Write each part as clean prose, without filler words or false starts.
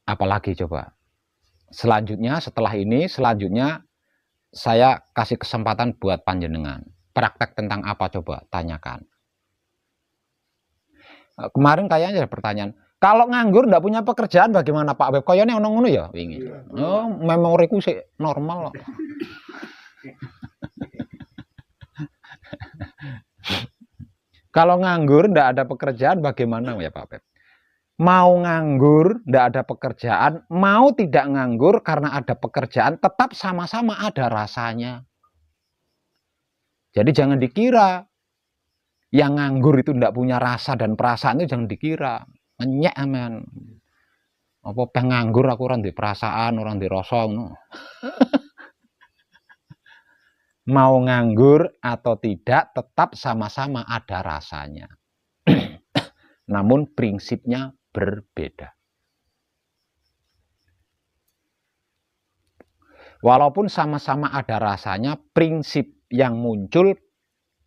Apalagi coba? Selanjutnya, setelah ini, saya kasih kesempatan buat panjenengan. Praktek tentang apa coba? Tanyakan. Kemarin kayaknya ada pertanyaan. Kalau nganggur nggak punya pekerjaan bagaimana Pak Web? Kayaknya ngono-ngono ya wingi. Oh, memoriku sih normal loh. Kalau nganggur nggak ada pekerjaan bagaimana ya Pak Web? Mau nganggur, nggak ada pekerjaan, mau tidak nganggur karena ada pekerjaan, tetap sama-sama ada rasanya. Jadi jangan dikira yang nganggur itu nggak punya rasa dan perasaan, itu jangan dikira. Ngenyek aman. Apa penganggur aku orang di perasaan, orang di rasa. No. Mau nganggur atau tidak, tetap sama-sama ada rasanya. Namun prinsipnya berbeda. Walaupun sama-sama ada rasanya, prinsip yang muncul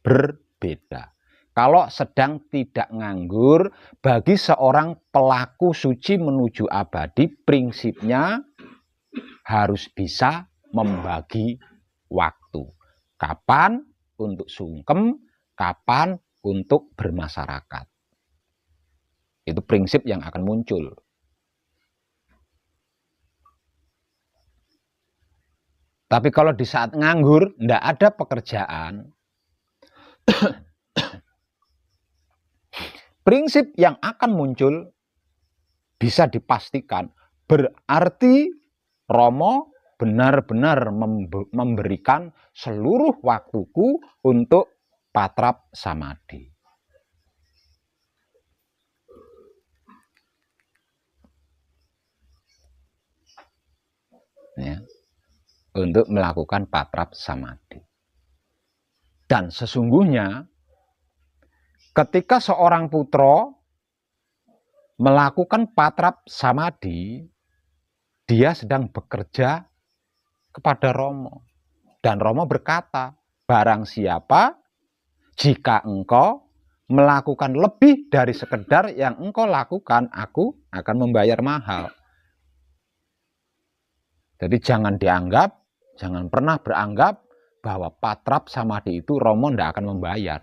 berbeda. Kalau sedang tidak nganggur, bagi seorang pelaku suci menuju abadi, prinsipnya harus bisa membagi waktu. Kapan untuk sungkem, kapan untuk bermasyarakat. Itu prinsip yang akan muncul. Tapi kalau di saat nganggur, tidak ada pekerjaan, prinsip yang akan muncul bisa dipastikan. Berarti Romo benar-benar memberikan seluruh waktuku untuk patrap samadhi. Ya, untuk melakukan patrap samadhi. Dan sesungguhnya ketika seorang putra melakukan patrap samadhi, dia sedang bekerja kepada Romo. Dan Romo berkata, barang siapa jika engkau melakukan lebih dari sekedar yang engkau lakukan, aku akan membayar mahal. Jadi jangan pernah beranggap bahwa patrap samadhi itu Romo tidak akan membayar.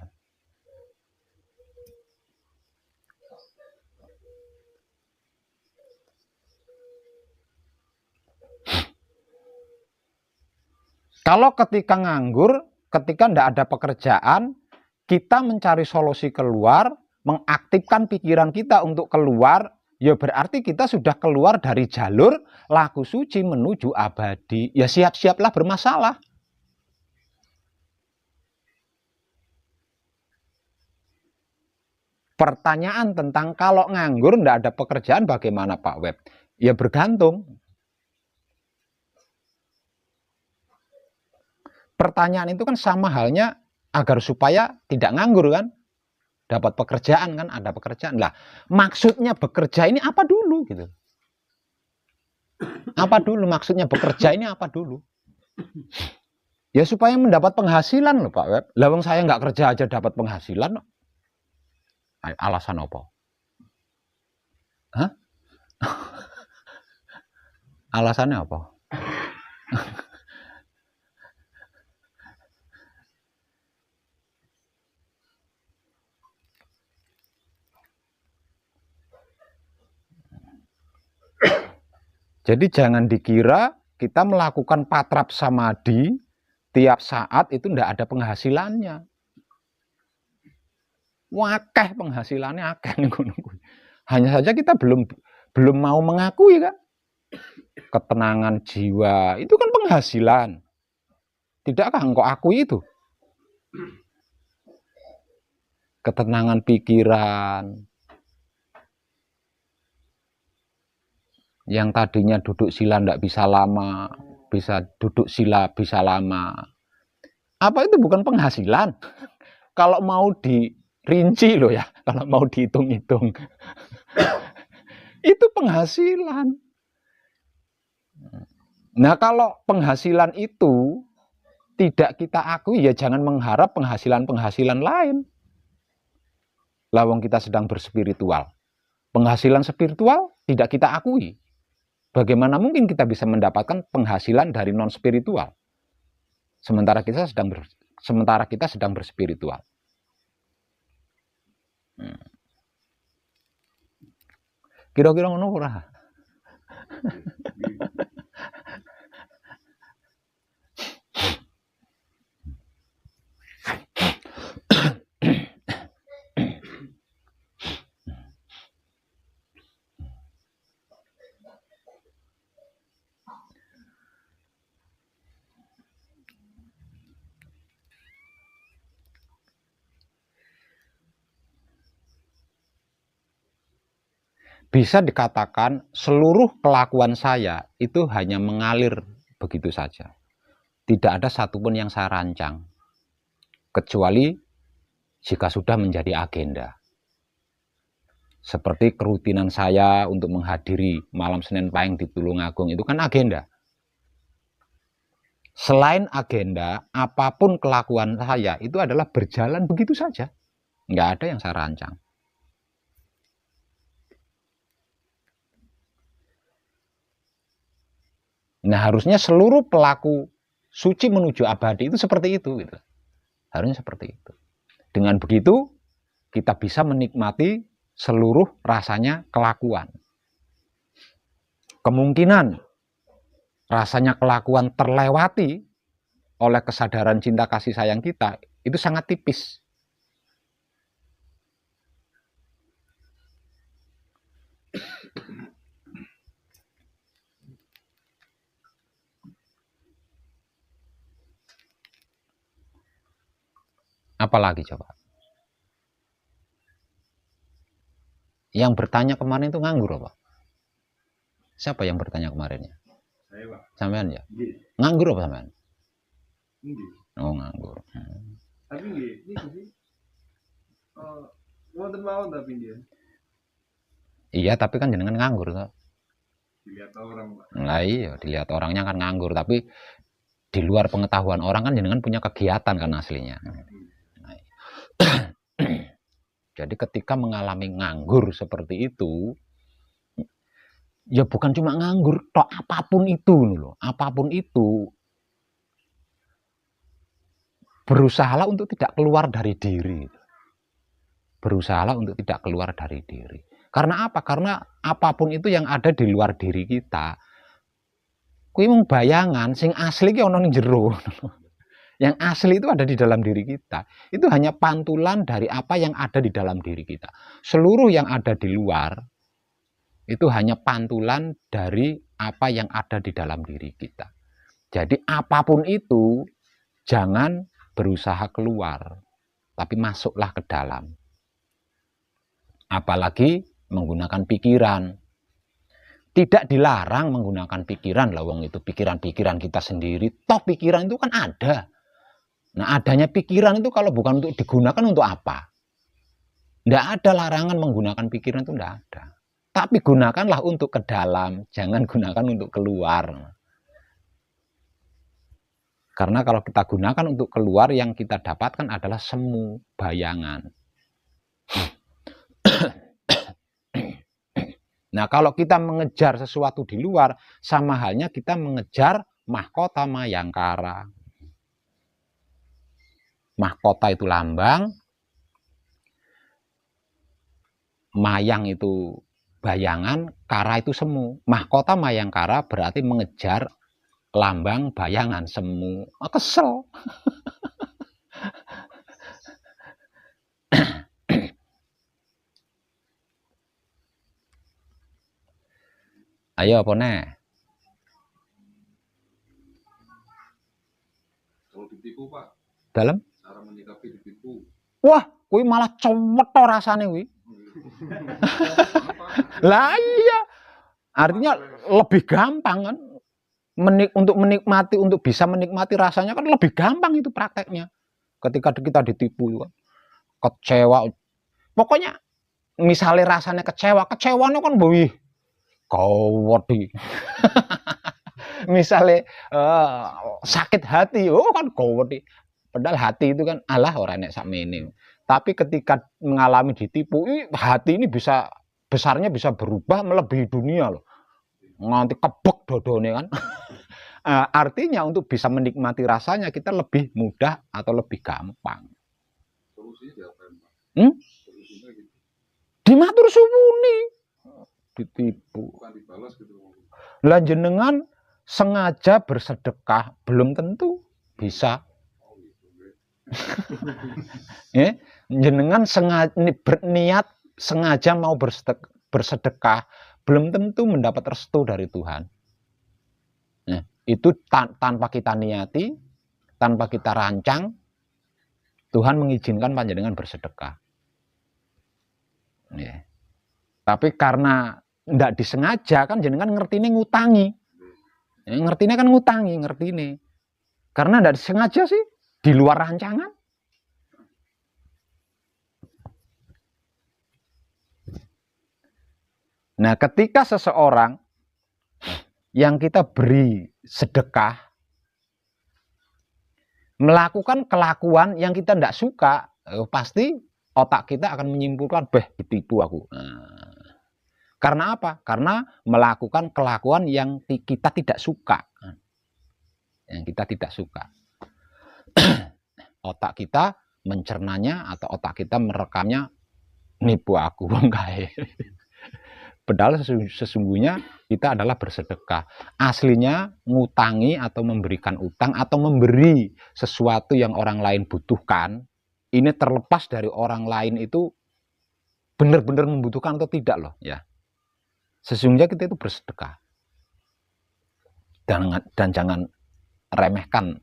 Kalau ketika nganggur, ketika tidak ada pekerjaan, kita mencari solusi keluar, mengaktifkan pikiran kita untuk keluar, ya berarti kita sudah keluar dari jalur laku suci menuju abadi. Ya siap-siaplah bermasalah. Pertanyaan tentang kalau nganggur tidak ada pekerjaan bagaimana Pak Web? Ya bergantung. Pertanyaan itu kan sama halnya agar supaya tidak nganggur kan, dapat pekerjaan kan, ada pekerjaan. Lah, maksudnya bekerja ini apa dulu gitu? Apa dulu maksudnya bekerja ini apa dulu? Ya supaya mendapat penghasilan loh Pak Web. Lah wong saya nggak kerja aja dapat penghasilan. Alasan apa? Hah? Alasannya apa? Jadi jangan dikira kita melakukan patrap samadhi tiap saat itu tidak ada penghasilannya. Wakeh penghasilannya akeh. Hanya saja kita belum mau mengakui kan. Ketenangan jiwa itu kan penghasilan. Tidakkah engkau akui itu? Ketenangan pikiran. Yang tadinya duduk sila tidak bisa lama, bisa duduk sila, bisa lama. Apa itu bukan penghasilan? Kalau mau dirinci loh ya, kalau mau dihitung-hitung. Itu penghasilan. Nah, kalau penghasilan itu tidak kita akui, ya jangan mengharap penghasilan-penghasilan lain. Lawang kita sedang berspiritual. Penghasilan spiritual tidak kita akui. Bagaimana mungkin kita bisa mendapatkan penghasilan dari non-spiritual? Sementara kita sedang berspiritual. Kira-kira ngono ora? Bisa dikatakan seluruh kelakuan saya itu hanya mengalir begitu saja. Tidak ada satupun yang saya rancang. Kecuali jika sudah menjadi agenda. Seperti kerutinan saya untuk menghadiri malam Senin Pahing di Tulungagung itu kan agenda. Selain agenda, apapun kelakuan saya itu adalah berjalan begitu saja. Nggak ada yang saya rancang. Nah, harusnya seluruh pelaku suci menuju abadi itu seperti itu. Gitu. Harusnya seperti itu. Dengan begitu, kita bisa menikmati seluruh rasanya kelakuan. Kemungkinan rasanya kelakuan terlewati oleh kesadaran cinta kasih sayang kita, itu sangat tipis. Apalagi coba? Yang bertanya kemarin itu nganggur apa? Siapa yang bertanya kemarinnya? Saya, Pak. Sampean ya? Nggih. Nganggur apa sampean? Nggih. Oh, nganggur. Tapi nggih, ini sih wonten mawon tapi dia. Iya, tapi kan jenengan nganggur toh. Dilihat orang, Pak. Lah iya, dilihat orangnya kan nganggur, tapi di luar pengetahuan orang kan jenengan punya kegiatan kan aslinya. Nah, jadi ketika mengalami nganggur seperti itu, ya bukan cuma nganggur, toh apapun itu loh, apapun itu berusahalah untuk tidak keluar dari diri. Berusahalah untuk tidak keluar dari diri. Karena apa? Karena apapun itu yang ada di luar diri kita, kuwi mung bayangan, sing asli ki ana ning jero. Yang asli itu ada di dalam diri kita. Itu hanya pantulan dari apa yang ada di dalam diri kita. Seluruh yang ada di luar itu hanya pantulan dari apa yang ada di dalam diri kita. Jadi apapun itu jangan berusaha keluar, tapi masuklah ke dalam. Apalagi menggunakan pikiran. Tidak dilarang menggunakan pikiran, lawang itu pikiran-pikiran kita sendiri. Toh pikiran itu kan ada. Nah, adanya pikiran itu kalau bukan untuk digunakan untuk apa? Tidak ada larangan menggunakan pikiran itu, tidak ada. Tapi gunakanlah untuk ke dalam, jangan gunakan untuk keluar. Karena kalau kita gunakan untuk keluar, yang kita dapatkan adalah semu, bayangan. Nah, kalau kita mengejar sesuatu di luar, sama halnya kita mengejar mahkota mayangkara. Mahkota itu lambang, mayang itu bayangan, kara itu semu. Mahkota mayangkara berarti mengejar lambang, bayangan, semu. Kesel. Ayo apa nih? Kalau ditipu, Pak. Dalam? Cara menyikapi ditipu. Wah, kuwi malah cowet rasane kuwi. Lah iya. Artinya lebih gampang kan. untuk menikmati, untuk bisa menikmati rasanya kan lebih gampang itu prakteknya. Ketika kita ditipu, kecewa, pokoknya misalnya rasanya kecewanya kan wih, kawedi. Misalnya sakit hati, oh kan kawedi. Padahal hati itu kan Allah orang nek sakmene. Tapi ketika mengalami ditipu, hati ini bisa besarnya bisa berubah melebihi dunia loh. Nganti kebek dodone kan. Artinya untuk bisa menikmati rasanya kita lebih mudah atau lebih gampang. Solusinya diapa, Pak? Solusinya gitu. Dimatur suwuni. Ditipu. Bukan dibalas gitu. Lah jenengan sengaja bersedekah belum tentu bisa. Oh, gitu. Ya, jenengan berniat sengaja mau bersedekah belum tentu mendapat restu dari Tuhan. Nah, itu tanpa kita niati, tanpa kita rancang, Tuhan mengizinkan panjenengan bersedekah. Ya. Tapi karena tidak disengaja kan jenengan ngertine ngutangi. Ya, ngertine kan ngutangi, ngertine. Karena tidak disengaja sih, di luar rancangan. Nah, ketika seseorang yang kita beri sedekah melakukan kelakuan yang kita tidak suka, pasti otak kita akan menyimpulkan, ditipu aku. Nah, karena apa? Karena melakukan kelakuan yang kita tidak suka. Yang kita tidak suka. Otak kita mencernanya atau otak kita merekamnya, nipu aku wong kae. Padahal sesungguhnya kita adalah bersedekah. Aslinya ngutangi atau memberikan utang atau memberi sesuatu yang orang lain butuhkan. Ini terlepas dari orang lain itu benar-benar membutuhkan atau tidak loh ya. Sesungguhnya kita itu bersedekah. Dan jangan remehkan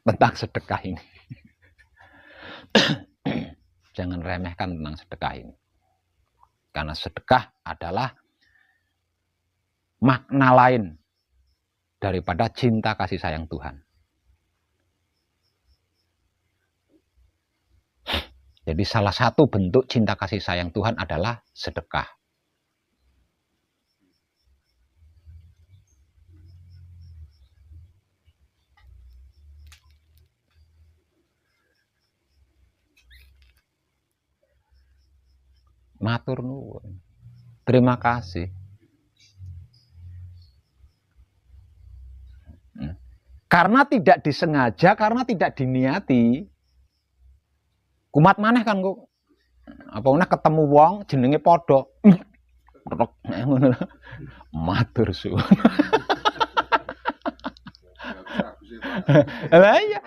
tentang sedekah ini. Jangan remehkan tentang sedekah ini. Karena sedekah adalah makna lain daripada cinta kasih sayang Tuhan. Jadi salah satu bentuk cinta kasih sayang Tuhan adalah sedekah. Matur nuwun. Terima kasih. Karena tidak disengaja, karena tidak diniati. Kumat maneh kan kok. Apa meneh ketemu wong jenenge padha. Matur suwun. Lah iya.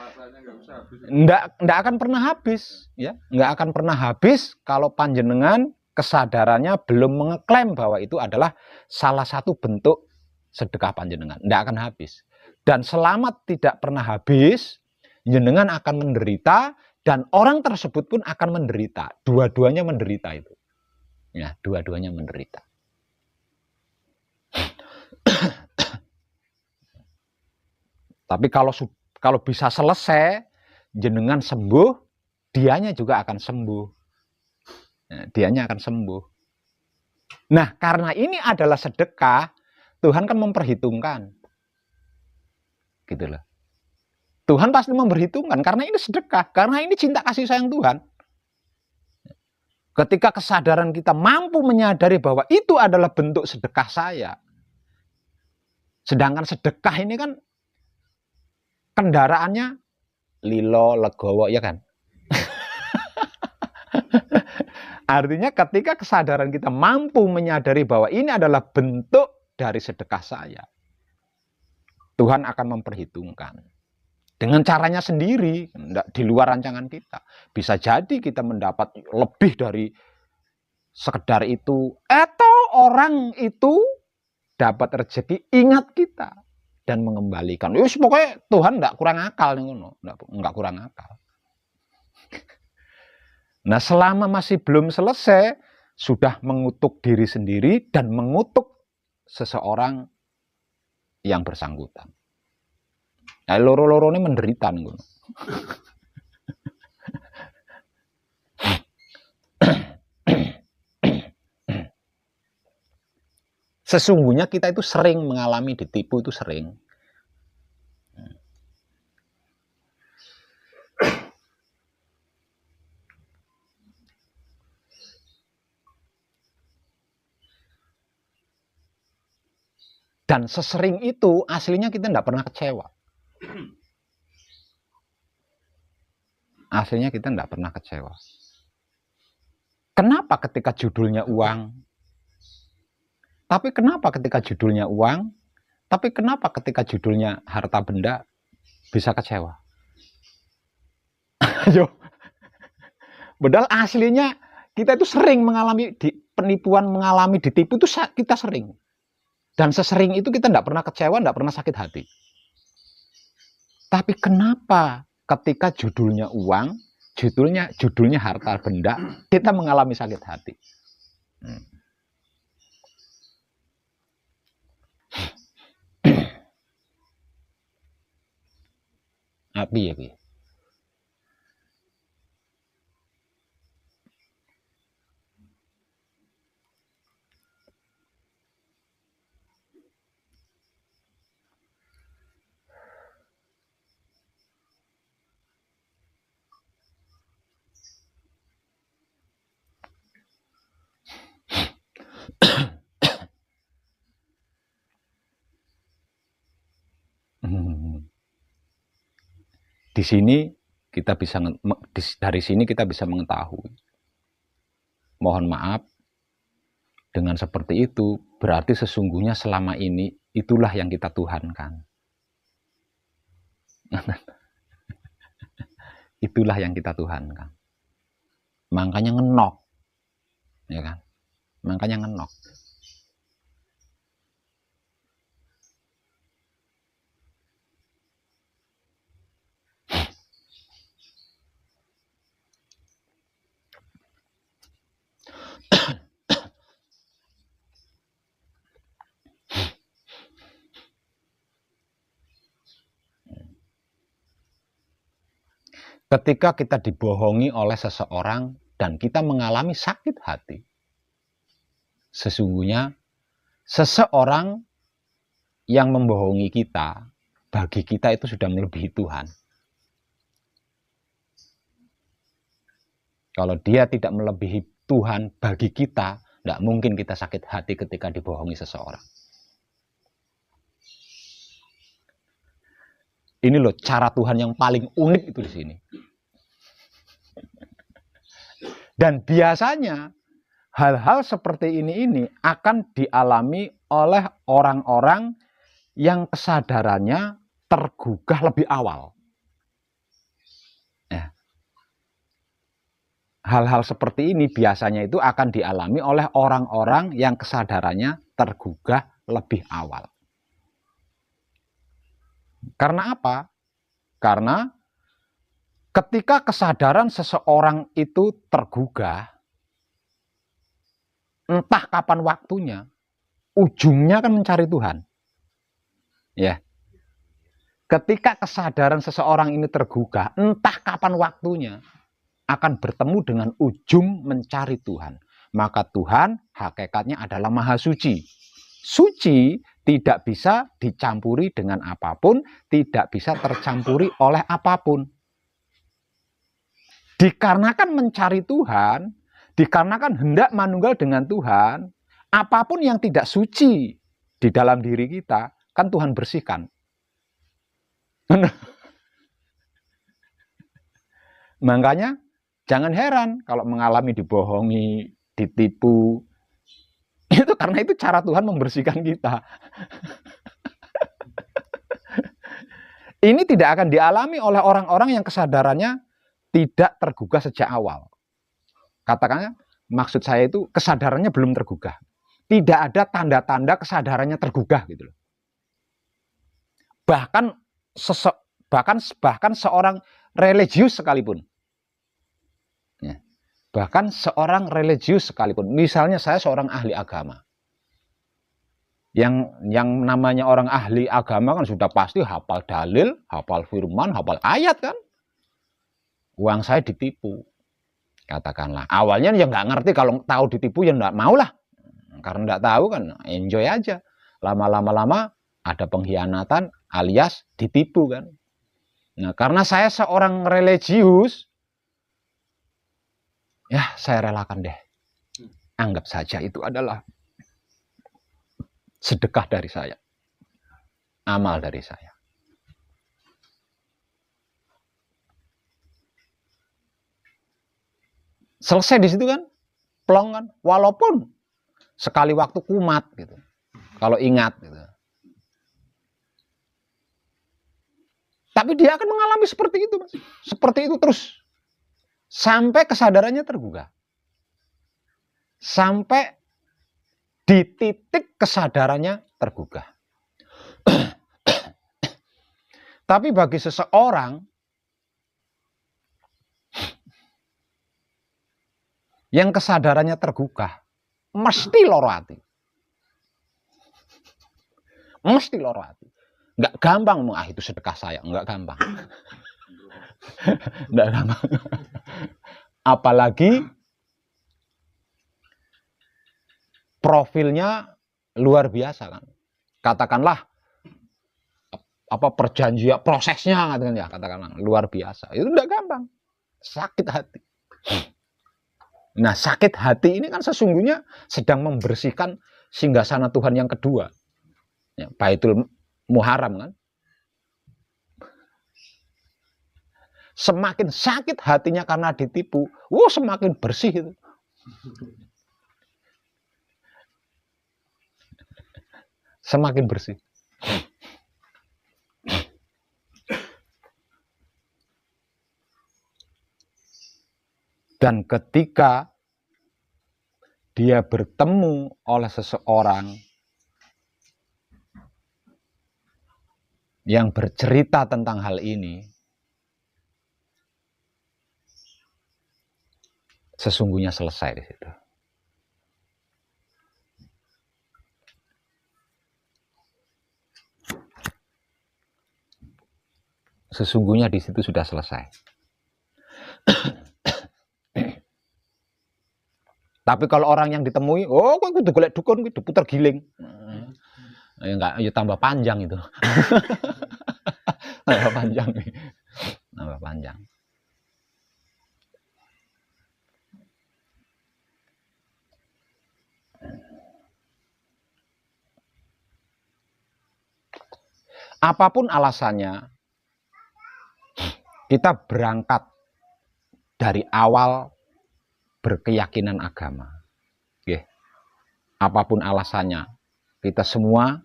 Nggak akan pernah habis ya. Nggak akan pernah habis kalau panjenengan kesadarannya belum mengeklaim bahwa itu adalah salah satu bentuk sedekah panjenengan. Nggak akan habis. Dan selama tidak pernah habis, jenengan akan menderita dan orang tersebut pun akan menderita. Dua-duanya menderita itu. Ya, dua-duanya menderita. Tapi kalau bisa selesai, jenengan sembuh, dianya juga akan sembuh. Dianya akan sembuh. Nah, karena ini adalah sedekah, Tuhan kan memperhitungkan. Gitu loh. Tuhan pasti memperhitungkan karena ini sedekah, karena ini cinta kasih sayang Tuhan. Ketika kesadaran kita mampu menyadari bahwa itu adalah bentuk sedekah saya. Sedangkan sedekah ini kan kendaraannya lilo, legowo, ya kan? Artinya ketika kesadaran kita mampu menyadari bahwa ini adalah bentuk dari sedekah saya, Tuhan akan memperhitungkan. Dengan caranya sendiri, di luar rancangan kita. Bisa jadi kita mendapat lebih dari sekedar itu. Atau orang itu dapat rezeki, ingat kita. Dan mengembalikan. Yus, pokoknya Tuhan enggak kurang akal. Enggak kurang akal. Nah, selama masih belum selesai, sudah mengutuk diri sendiri dan mengutuk seseorang yang bersangkutan. Nah, loro-lorone menderita ngono. Sesungguhnya kita itu sering mengalami ditipu, itu sering. Dan sesering itu aslinya kita tidak pernah kecewa. Aslinya kita tidak pernah kecewa. Kenapa ketika judulnya uang? Tapi kenapa ketika judulnya uang? Tapi kenapa ketika judulnya harta benda bisa kecewa? Ayo. Padahal aslinya kita itu sering mengalami penipuan, mengalami ditipu itu kita sering. Dan sesering itu kita tidak pernah kecewa, tidak pernah sakit hati. Tapi kenapa ketika judulnya uang, judulnya harta benda, kita mengalami sakit hati? Api ya, Bi. Di sini kita bisa dari sini kita bisa mengetahui. Mohon maaf, dengan seperti itu berarti sesungguhnya selama ini itulah yang kita tuhankan. Itulah yang kita tuhankan. Makanya ngenok, ya kan? Makanya ngenok. Ketika kita dibohongi oleh seseorang dan kita mengalami sakit hati, sesungguhnya seseorang yang membohongi kita, bagi kita itu sudah melebihi Tuhan. Kalau dia tidak melebihi Tuhan, bagi kita tidak mungkin kita sakit hati ketika dibohongi seseorang. Ini loh cara Tuhan yang paling unik itu di sini. Dan biasanya hal-hal seperti ini akan dialami oleh orang-orang yang kesadarannya tergugah lebih awal. Ya. Hal-hal seperti ini biasanya itu akan dialami oleh orang-orang yang kesadarannya tergugah lebih awal. Karena apa? Karena ketika kesadaran seseorang itu tergugah, entah kapan waktunya, ujungnya kan mencari Tuhan. Ya. Ketika kesadaran seseorang ini tergugah, entah kapan waktunya, akan bertemu dengan ujung mencari Tuhan. Maka Tuhan hakikatnya adalah Maha Suci. Suci tidak bisa dicampuri dengan apapun, tidak bisa tercampuri oleh apapun. Dikarenakan mencari Tuhan, dikarenakan hendak manunggal dengan Tuhan, apapun yang tidak suci di dalam diri kita, kan Tuhan bersihkan. Makanya jangan heran kalau mengalami dibohongi, ditipu. Itu karena itu cara Tuhan membersihkan kita. Ini tidak akan dialami oleh orang-orang yang kesadarannya tidak tergugah sejak awal. Katakannya, maksud saya itu kesadarannya belum tergugah. Tidak ada tanda-tanda kesadarannya tergugah gitu loh. Bahkan seorang religius sekalipun. Ya. Bahkan seorang religius sekalipun. Misalnya saya seorang ahli agama. Yang namanya orang ahli agama kan sudah pasti hafal dalil, hafal firman, hafal ayat kan. Uang saya ditipu, katakanlah. Awalnya ya nggak ngerti, kalau tahu ditipu ya nggak mau lah. Karena nggak tahu kan, enjoy aja. Lama-lama ada pengkhianatan alias ditipu kan. Nah, karena saya seorang religius, ya saya relakan deh. Anggap saja itu adalah sedekah dari saya, amal dari saya. Selesai di situ kan, plong kan, walaupun sekali waktu kumat gitu, kalau ingat gitu. Tapi dia akan mengalami seperti itu, Mas. Seperti itu terus sampai kesadarannya tergugah, sampai di titik kesadarannya tergugah. Tapi bagi seseorang yang kesadarannya tergugah, mesti loro hati. Mesti loro hati. Nggak gampang, itu sedekah saya. Nggak gampang. Nggak gampang. Apalagi profilnya luar biasa kan. Katakanlah apa perjanjian prosesnya katakanlah luar biasa. Itu nggak gampang. Sakit hati. Nah, sakit hati ini kan sesungguhnya sedang membersihkan singgasana Tuhan yang kedua. Ya, Baitul Muharram kan. Semakin sakit hatinya karena ditipu, semakin bersih itu. Semakin bersih. Dan ketika dia bertemu oleh seseorang yang bercerita tentang hal ini, sesungguhnya selesai di situ. Sesungguhnya di situ sudah selesai. Tapi kalau orang yang ditemui, kok kudu golek dukun, kudu puter giling. Ya enggak, ya tambah panjang itu. Tambah panjang. Tambah panjang. Apapun alasannya, kita berangkat dari awal berkeyakinan agama. Apapun alasannya, kita semua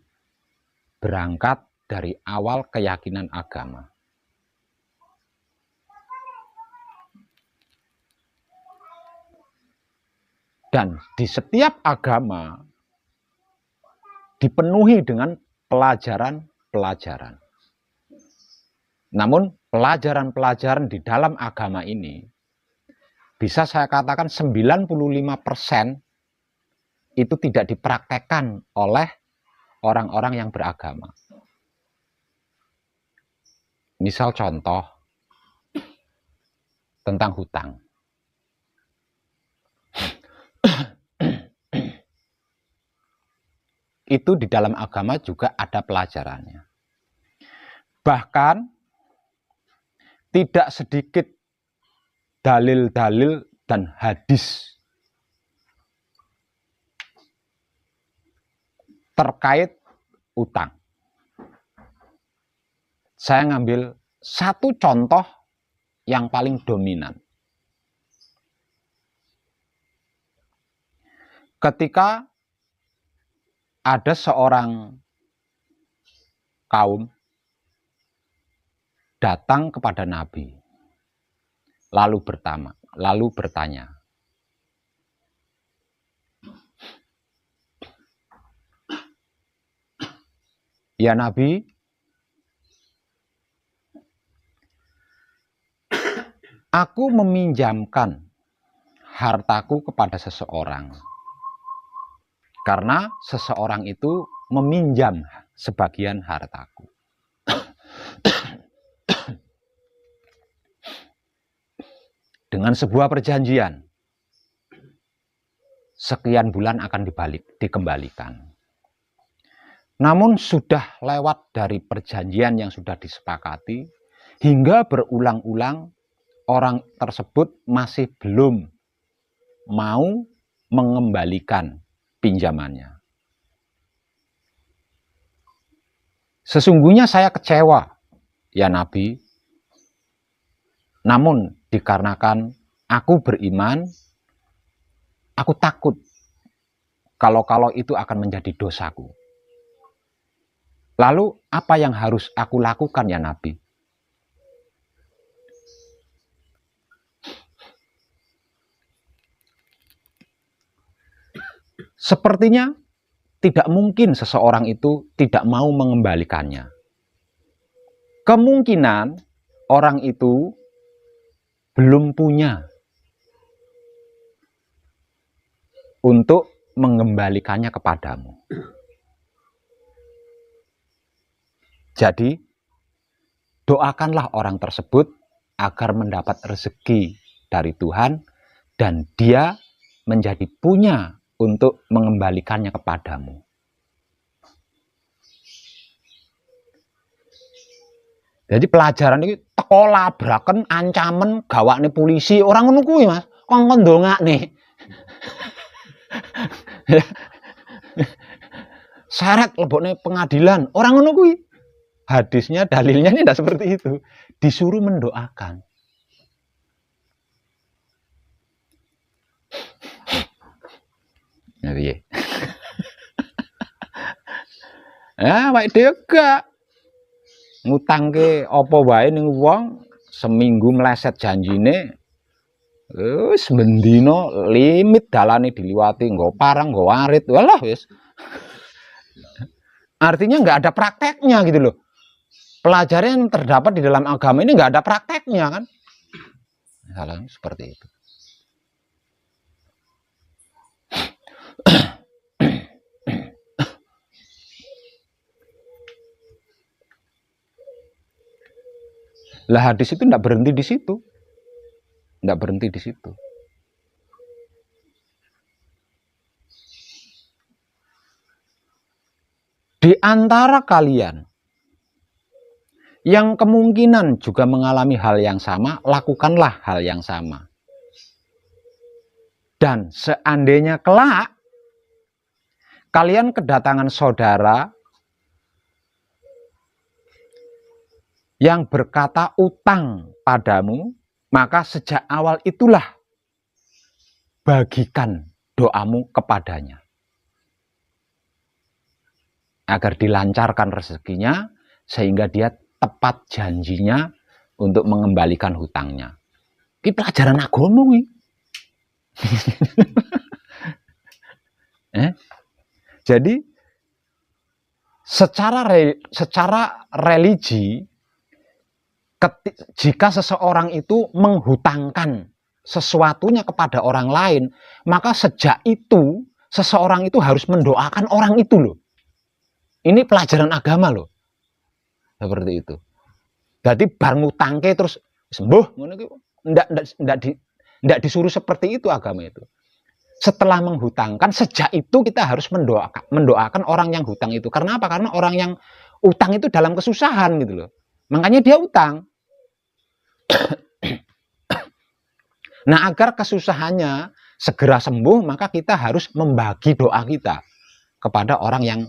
berangkat dari awal keyakinan agama. Dan di setiap agama dipenuhi dengan pelajaran-pelajaran. Namun pelajaran-pelajaran di dalam agama ini bisa saya katakan 95% itu tidak dipraktekkan oleh orang-orang yang beragama. Misal contoh tentang hutang. Itu di dalam agama juga ada pelajarannya. Bahkan tidak sedikit dalil-dalil dan hadis terkait utang. Saya ngambil satu contoh yang paling dominan. Ketika ada seorang kaum datang kepada Nabi, lalu bertanya, "Ya Nabi, aku meminjamkan hartaku kepada seseorang, karena seseorang itu meminjam sebagian hartaku. Dengan sebuah perjanjian, sekian bulan akan dikembalikan. Namun sudah lewat dari perjanjian yang sudah disepakati, hingga berulang-ulang orang tersebut masih belum mau mengembalikan pinjamannya. Sesungguhnya saya kecewa, ya Nabi. Namun dikarenakan aku beriman, aku takut kalau itu akan menjadi dosaku. Lalu apa yang harus aku lakukan ya Nabi? Sepertinya tidak mungkin seseorang itu tidak mau mengembalikannya. Kemungkinan orang itu belum punya untuk mengembalikannya kepadamu. Jadi, doakanlah orang tersebut agar mendapat rezeki dari Tuhan dan dia menjadi punya untuk mengembalikannya kepadamu. Jadi pelajaran ini teko labraken ancamen gawakne polisi orang ngono kuwi Mas. Kok ndongakne. Syarat lebokne pengadilan orang ngono kuwi. Hadisnya dalilnya ini tidak seperti itu. Disuruh mendoakan. Nah, piye? Awake dhewe gak ngutangke apa wae ning wong seminggu meleset janjine wis bendina limit dalane diliwati nggo parang nggo warit walah wis artinya nggak ada prakteknya gitu loh. Pelajaran yang terdapat di dalam agama ini nggak ada prakteknya kan, misalnya seperti itu. Lah hadis itu tidak berhenti di situ. Tidak berhenti di situ. Di antara kalian yang kemungkinan juga mengalami hal yang sama, lakukanlah hal yang sama. Dan seandainya kelak kalian kedatangan saudara yang berkata utang padamu, maka sejak awal itulah bagikan doamu kepadanya. Agar dilancarkan rezekinya, sehingga dia tepat janjinya untuk mengembalikan hutangnya. Ini pelajaran agama ini. Jadi, secara religi, jika seseorang itu menghutangkan sesuatunya kepada orang lain, maka sejak itu seseorang itu harus mendoakan orang itu loh. Ini pelajaran agama loh. Seperti itu. Jadi bar ngutangke terus sembuh, ndak disuruh seperti itu agama itu. Setelah menghutangkan, sejak itu kita harus mendoakan orang yang hutang itu. Karena apa? Karena orang yang utang itu dalam kesusahan gitu loh. Makanya dia utang. Nah, agar kesusahannya segera sembuh, maka kita harus membagi doa kita kepada orang yang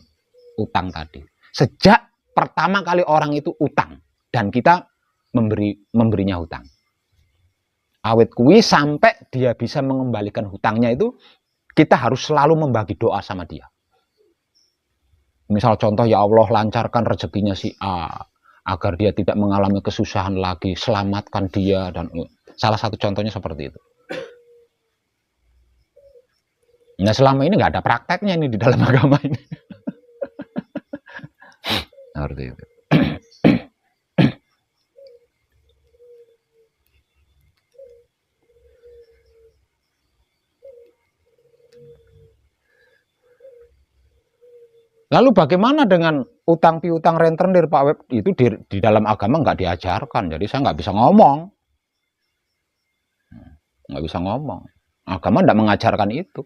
utang tadi. Sejak pertama kali orang itu utang dan kita memberinya hutang. Awet kuwi sampai dia bisa mengembalikan hutangnya itu, kita harus selalu membagi doa sama dia. Misal contoh, ya Allah lancarkan rezekinya si A agar dia tidak mengalami kesusahan lagi, selamatkan dia, dan salah satu contohnya seperti itu. Nah, selama ini nggak ada prakteknya ini di dalam agama ini. Seperti itu. Lalu bagaimana dengan utang piutang rentenir Pak Web? Itu di dalam agama nggak diajarkan, jadi saya nggak bisa ngomong. Nggak bisa ngomong. Agama nggak mengajarkan itu.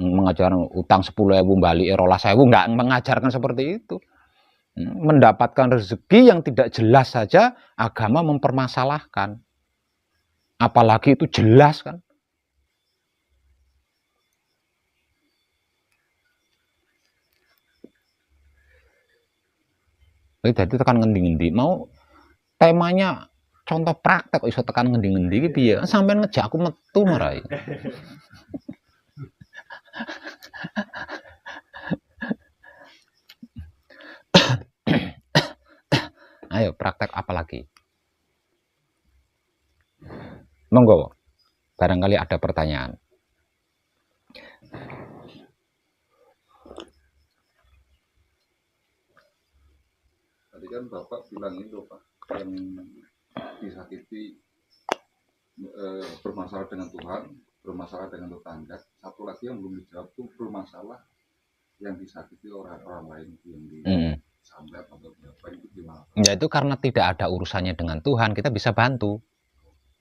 Mengajarkan utang 10.000 balik 12.000, nggak mengajarkan seperti itu. Mendapatkan rezeki yang tidak jelas saja agama mempermasalahkan. Apalagi itu jelas kan. Jadi tekan ngendi-ngendi mau temanya contoh praktek iso tekan ngendi-ngendi iki piye? Sampeyan ngejak aku metu marai. Ayo praktek apa lagi? Monggo. Barangkali ada pertanyaan. Tadi kan Bapak bilang itu Pak, yang disakiti bermasalah dengan Tuhan, bermasalah dengan tetangga. Satu lagi yang belum dijawab itu bermasalah yang disakiti orang lain yang disambat atau berapa itu gimana? Ya itu karena tidak ada urusannya dengan Tuhan, kita bisa bantu.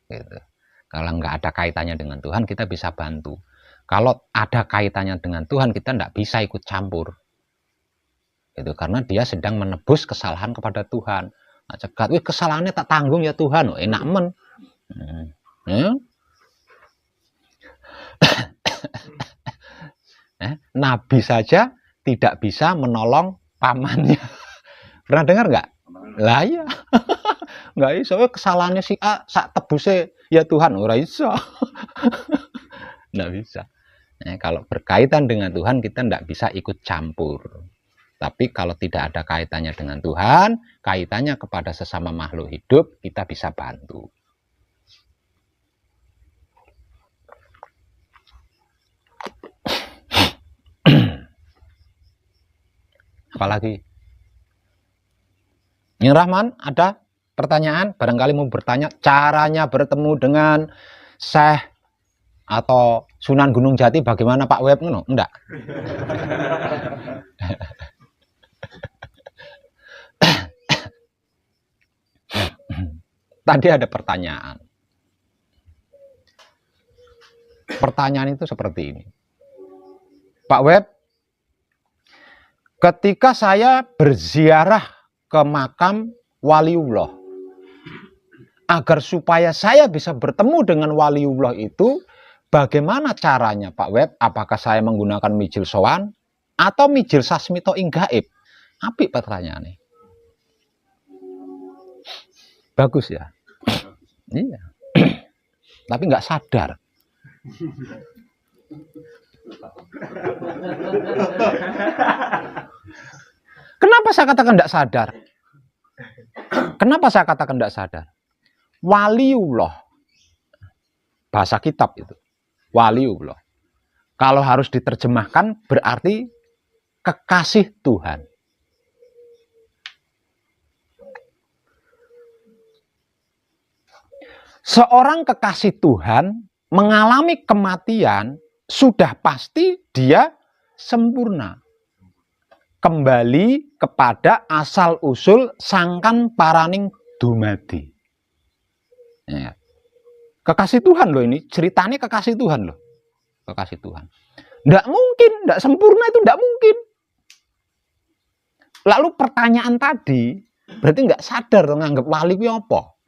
Gitu. Kalau nggak ada kaitannya dengan Tuhan, kita bisa bantu. Kalau ada kaitannya dengan Tuhan, kita nggak bisa ikut campur. Itu karena dia sedang menebus kesalahan kepada Tuhan. Nah, cegat, wih kesalahannya tak tanggung ya Tuhan, oh, enak men. Nabi saja tidak bisa menolong pamannya. Pernah dengar nggak? Lah ya, nggak iso. Kesalahannya si A sak tebuse ya Tuhan, ora iso. Nggak bisa. Kalau berkaitan dengan Tuhan kita nggak bisa ikut campur. Tapi kalau tidak ada kaitannya dengan Tuhan, kaitannya kepada sesama makhluk hidup, kita bisa bantu. Apalagi? Yang Rahman, ada pertanyaan? Barangkali mau bertanya caranya bertemu dengan Syekh atau Sunan Gunung Jati bagaimana Pak Web? Enggak. Tadi ada pertanyaan. Pertanyaan itu seperti ini. Pak Web, ketika saya berziarah ke makam waliullah, agar supaya saya bisa bertemu dengan waliullah itu, bagaimana caranya Pak Web? Apakah saya menggunakan mijil sowan atau mijil sasmito ing gaib? Apik pertanyaannya. Bagus ya. Iya. Tapi nggak sadar. Kenapa saya katakan nggak sadar? Kenapa saya katakan nggak sadar? Waliullah, bahasa kitab itu, waliullah. Kalau harus diterjemahkan berarti kekasih Tuhan. Seorang kekasih Tuhan mengalami kematian, sudah pasti dia sempurna. Kembali kepada asal-usul sangkan paraning dumadi. Ya. Kekasih Tuhan loh ini, ceritanya kekasih Tuhan loh. Kekasih Tuhan. Nggak mungkin, nggak sempurna itu nggak mungkin. Lalu pertanyaan tadi, berarti nggak sadar menganggap wali itu apa?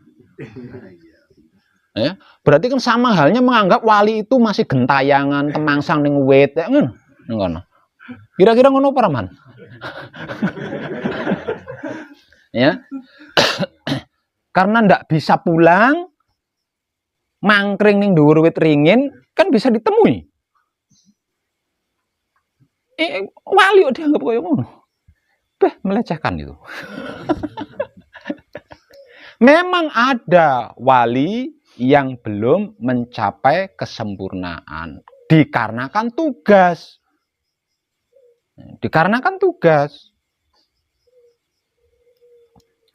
Ya, berarti kan sama halnya menganggap wali itu masih gentayangan, temangsang ning wit, ya kan? Ngono. Kira-kira ngono apa, Man? Ya. Karena ndak bisa pulang, mangkring ning dhuwur wit ringin, kan bisa ditemui. Wali kok dianggap koyo ngono. Beh, melecehkan itu. Memang ada wali yang belum mencapai kesempurnaan dikarenakan tugas. Dikarenakan tugas.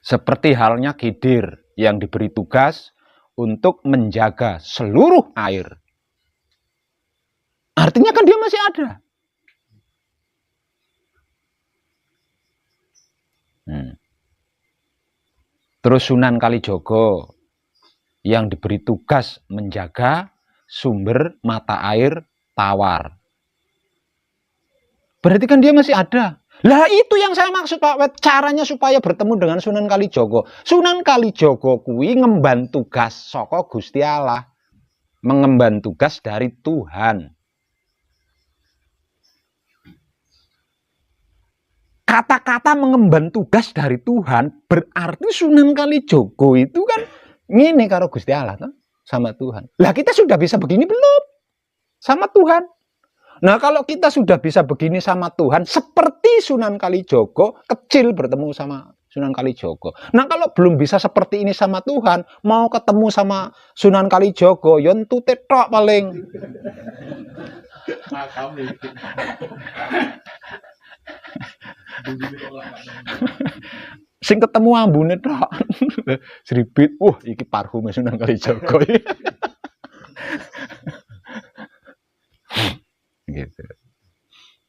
Seperti halnya Khidir yang diberi tugas untuk menjaga seluruh air. Artinya kan dia masih ada. Terus Sunan Kalijogo yang diberi tugas menjaga sumber mata air tawar. Berarti kan dia masih ada. Lah itu yang saya maksud Pak Wet, caranya supaya bertemu dengan Sunan Kalijogo. Sunan Kalijogo kuwi ngemban tugas saka Gusti Allah. Mengemban tugas dari Tuhan. Kata-kata mengemban tugas dari Tuhan berarti Sunan Kalijogo itu kan ngene karo Gusti Allah kan? Sama Tuhan. Lah kita sudah bisa begini belum? Sama Tuhan. Nah kalau kita sudah bisa begini sama Tuhan seperti Sunan Kalijogo, kecil bertemu sama Sunan Kalijogo. Nah kalau belum bisa seperti ini sama Tuhan, mau ketemu sama Sunan Kalijogo, ya entute tok paling. Sing ketemu ambune tok. Sribit, iki parfume Sunan Kalijogo. Gitu.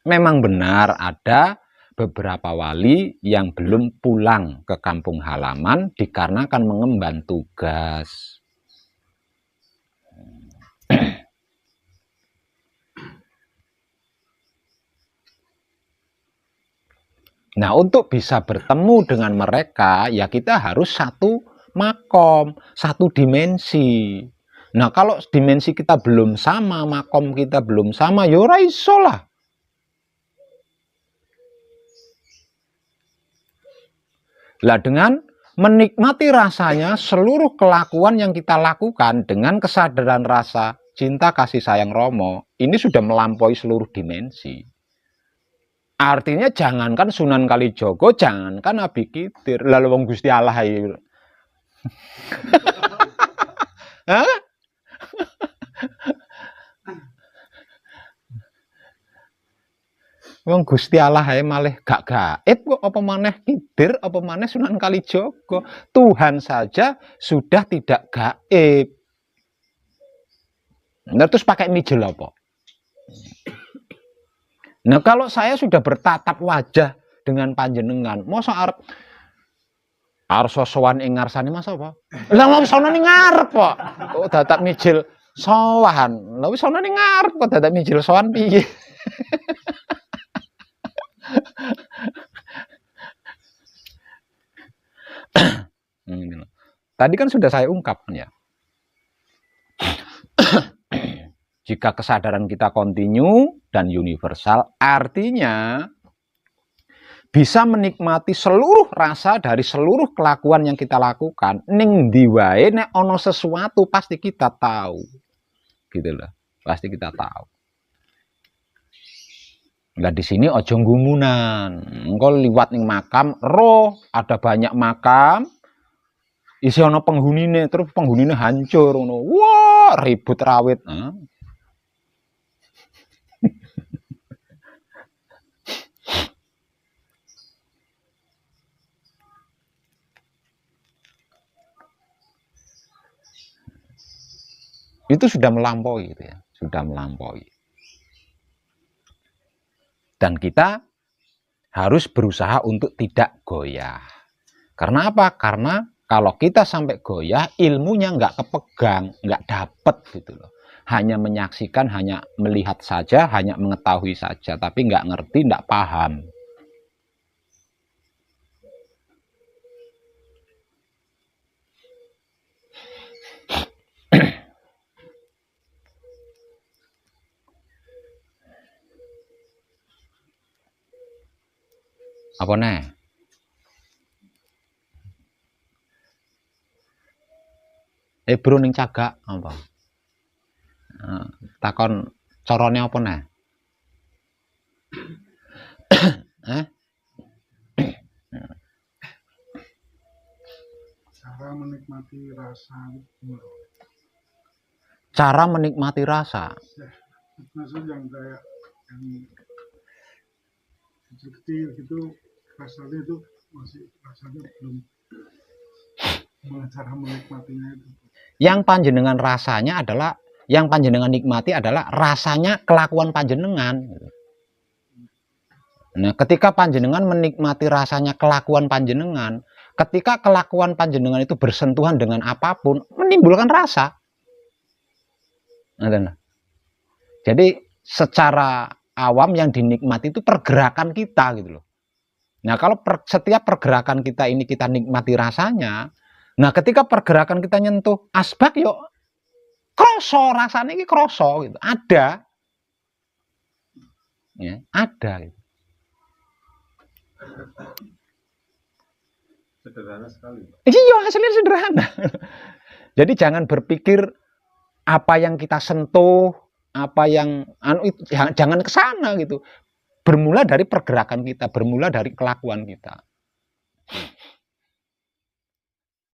Memang benar ada beberapa wali yang belum pulang ke kampung halaman dikarenakan mengemban tugas. Nah, untuk bisa bertemu dengan mereka, ya kita harus satu makom, satu dimensi. Nah, kalau dimensi kita belum sama, makom kita belum sama, ya ora iso lah. Lah dengan menikmati rasanya seluruh kelakuan yang kita lakukan dengan kesadaran rasa cinta kasih sayang Romo, ini sudah melampaui seluruh dimensi. Artinya jangankan Sunan Kalijogo, jangankan Abi Kitir, lalu wong Gusti Allah iki. Hah? Wong Gusti Allah ae malih gak gaib kok, apa maneh Kidir, apa maneh Sunan Kalijogo. Tuhan saja sudah tidak gaib. Nah, terus pakai mijil apa? Nah, kalau saya sudah bertatap wajah dengan panjenengan, mosok arep sosowan ing ngarsane Mas apa? Lah wong sono ning ngarep kok. Kok tatap mijil sowan. Lah wis sono ning ngarep kok tatap mijil sowan piye? Tadi kan sudah saya ungkapkan ya. Jika kesadaran kita kontinu dan universal, artinya bisa menikmati seluruh rasa dari seluruh kelakuan yang kita lakukan. Ning ndi wae nek ana sesuatu pasti kita tahu. Gitu loh. Pasti kita tahu. Lah di sini ojo gumunan. Engko liwat ning makam, roh ada banyak makam. Isi ana penghunine, terus penghunine hancur ngono. Wah, ribut rawit. Itu sudah melampaui gitu ya, sudah melampaui. Dan kita harus berusaha untuk tidak goyah. Karena apa? Karena kalau kita sampai goyah, ilmunya nggak kepegang, nggak dapet gitu loh. Hanya menyaksikan, hanya melihat saja, hanya mengetahui saja, tapi nggak ngerti, nggak paham. Apa nih? Bro ning cagak apa? Takon carane apa nih? Cara menikmati rasa. Cara menikmati rasa. Maksud yang kayak yang kecil gitu, rasanya itu masih rasanya belum cara menikmatinya itu. Yang panjenengan rasanya adalah, yang panjenengan nikmati adalah rasanya kelakuan panjenengan. Nah, ketika panjenengan menikmati rasanya kelakuan panjenengan, ketika kelakuan panjenengan itu bersentuhan dengan apapun, menimbulkan rasa. Nah, jadi secara awam yang dinikmati itu pergerakan kita gitu loh. Nah, kalau setiap pergerakan kita ini kita nikmati rasanya, nah ketika pergerakan kita nyentuh asbak yuk kroso rasanya ini kroso gitu, ada, ya, ada. Gitu. Sederhana sekali. Iya, hasilnya sederhana. Jadi jangan berpikir apa yang kita sentuh, apa yang jangan ke sana gitu. Bermula dari pergerakan kita, bermula dari kelakuan kita.